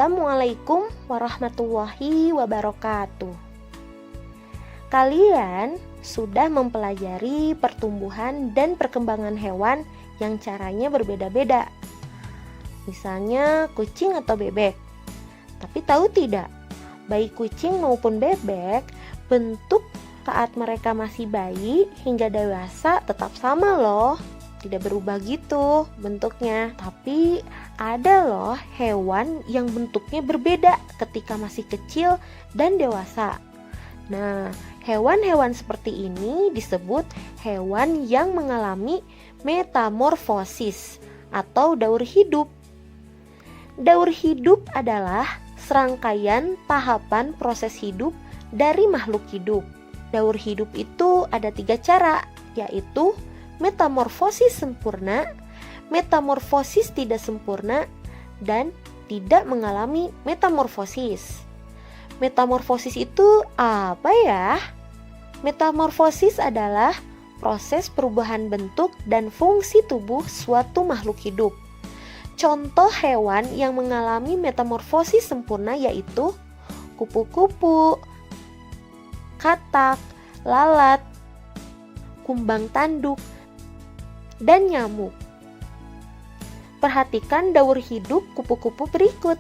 Assalamualaikum warahmatullahi wabarakatuh. Kalian sudah mempelajari pertumbuhan dan perkembangan hewan yang caranya berbeda-beda. Misalnya kucing atau bebek. Tapi tahu tidak, baik kucing maupun bebek, bentuk saat mereka masih bayi hingga dewasa tetap sama loh. Tidak berubah gitu bentuknya. Tapi ada loh hewan yang bentuknya berbeda ketika masih kecil dan dewasa. Nah, hewan-hewan seperti ini disebut hewan yang mengalami metamorfosis atau daur hidup. Daur hidup adalah serangkaian tahapan proses hidup dari makhluk hidup. Daur hidup itu ada 3 cara, yaitu metamorfosis sempurna, metamorfosis tidak sempurna, dan tidak mengalami metamorfosis. Metamorfosis itu apa ya? Metamorfosis adalah proses perubahan bentuk dan fungsi tubuh suatu makhluk hidup. Contoh hewan yang mengalami metamorfosis sempurna yaitu kupu-kupu, katak, lalat, kumbang tanduk, dan nyamuk. Perhatikan daur hidup kupu-kupu berikut.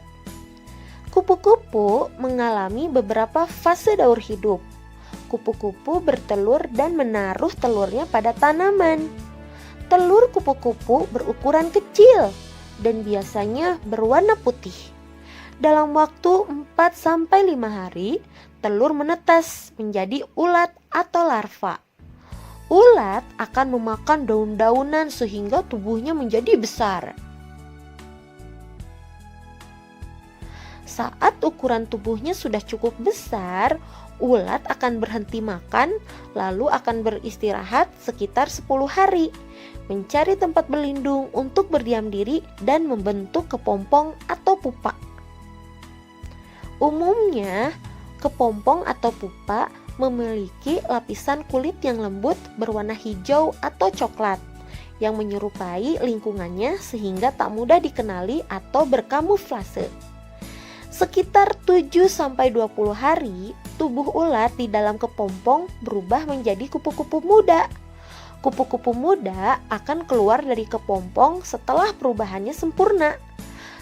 Kupu-kupu mengalami beberapa fase daur hidup. Kupu-kupu bertelur dan menaruh telurnya pada tanaman. Telur kupu-kupu berukuran kecil dan biasanya berwarna putih. Dalam waktu 4-5 hari, telur menetas menjadi ulat atau larva. Ulat akan memakan daun-daunan sehingga tubuhnya menjadi besar. Saat ukuran tubuhnya sudah cukup besar, ulat akan berhenti makan, lalu akan beristirahat sekitar 10 hari, mencari tempat berlindung untuk berdiam diri dan membentuk kepompong atau pupa. Umumnya, kepompong atau pupa memiliki lapisan kulit yang lembut berwarna hijau atau coklat yang menyerupai lingkungannya sehingga tak mudah dikenali atau berkamuflase. Sekitar 7-20 hari, tubuh ulat di dalam kepompong berubah menjadi kupu-kupu muda. Kupu-kupu muda akan keluar dari kepompong setelah perubahannya sempurna.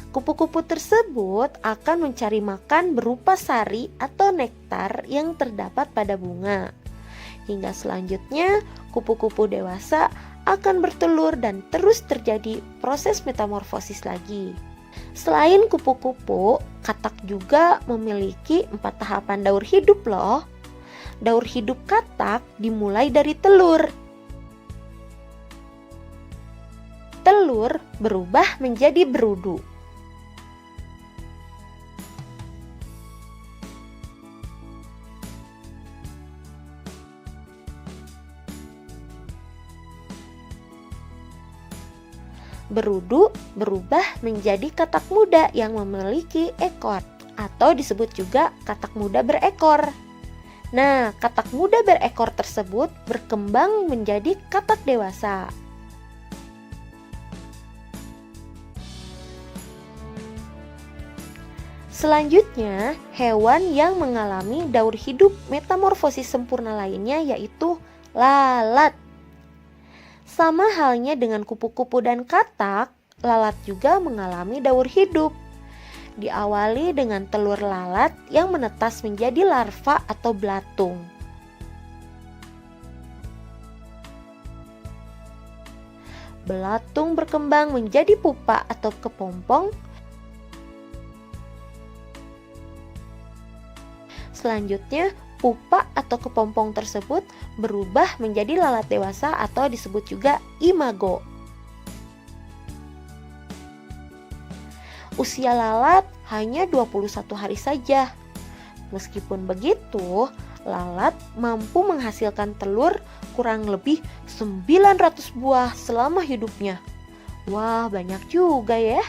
Kupu-kupu tersebut akan mencari makan berupa sari atau nektar yang terdapat pada bunga. Hingga selanjutnya, kupu-kupu dewasa akan bertelur dan terus terjadi proses metamorfosis lagi. Selain kupu-kupu, katak juga memiliki 4 tahapan daur hidup loh. Daur hidup katak dimulai dari telur. Telur berubah menjadi berudu. Berudu berubah menjadi katak muda yang memiliki ekor atau disebut juga katak muda berekor. Nah, katak muda berekor tersebut berkembang menjadi katak dewasa. Selanjutnya, hewan yang mengalami daur hidup metamorfosis sempurna lainnya yaitu lalat. Sama halnya dengan kupu-kupu dan katak, lalat juga mengalami daur hidup. Diawali dengan telur lalat yang menetas menjadi larva atau belatung. Belatung berkembang menjadi pupa atau kepompong. Selanjutnya, pupa atau kepompong tersebut berubah menjadi lalat dewasa atau disebut juga imago. Usia lalat hanya 21 hari saja. Meskipun begitu, lalat mampu menghasilkan telur kurang lebih 900 buah selama hidupnya. Wah, banyak juga ya.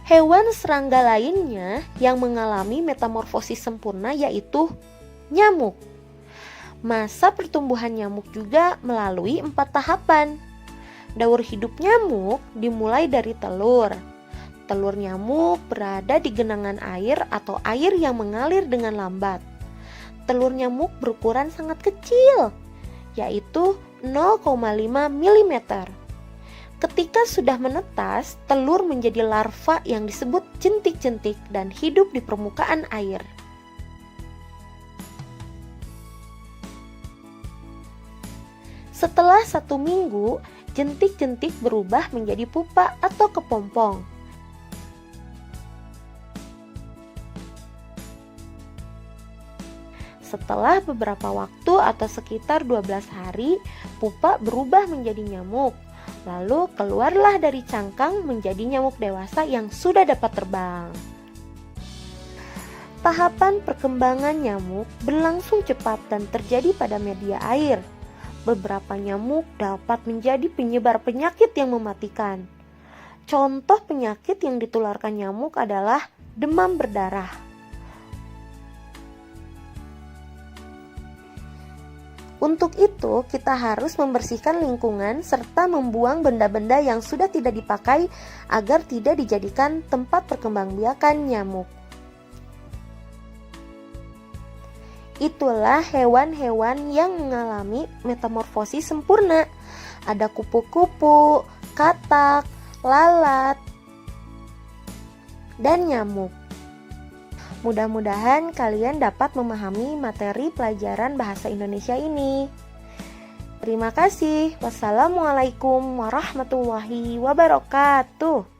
Hewan serangga lainnya yang mengalami metamorfosis sempurna yaitu nyamuk. Masa pertumbuhan nyamuk juga melalui 4 tahapan. Daur hidup nyamuk dimulai dari telur. Telur nyamuk berada di genangan air atau air yang mengalir dengan lambat. Telur nyamuk berukuran sangat kecil, yaitu 0,5 mm. Ketika sudah menetas, telur menjadi larva yang disebut jentik-jentik dan hidup di permukaan air. Setelah 1 minggu, jentik-jentik berubah menjadi pupa atau kepompong. Setelah beberapa waktu atau sekitar 12 hari, pupa berubah menjadi nyamuk. Lalu keluarlah dari cangkang menjadi nyamuk dewasa yang sudah dapat terbang. Tahapan perkembangan nyamuk berlangsung cepat dan terjadi pada media air. Beberapa nyamuk dapat menjadi penyebar penyakit yang mematikan. Contoh penyakit yang ditularkan nyamuk adalah demam berdarah. Untuk itu, kita harus membersihkan lingkungan serta membuang benda-benda yang sudah tidak dipakai agar tidak dijadikan tempat perkembangbiakan nyamuk. Itulah hewan-hewan yang mengalami metamorfosis sempurna. Ada kupu-kupu, katak, lalat, dan nyamuk. Mudah-mudahan kalian dapat memahami materi pelajaran bahasa Indonesia ini. Terima kasih. Wassalamualaikum warahmatullahi wabarakatuh.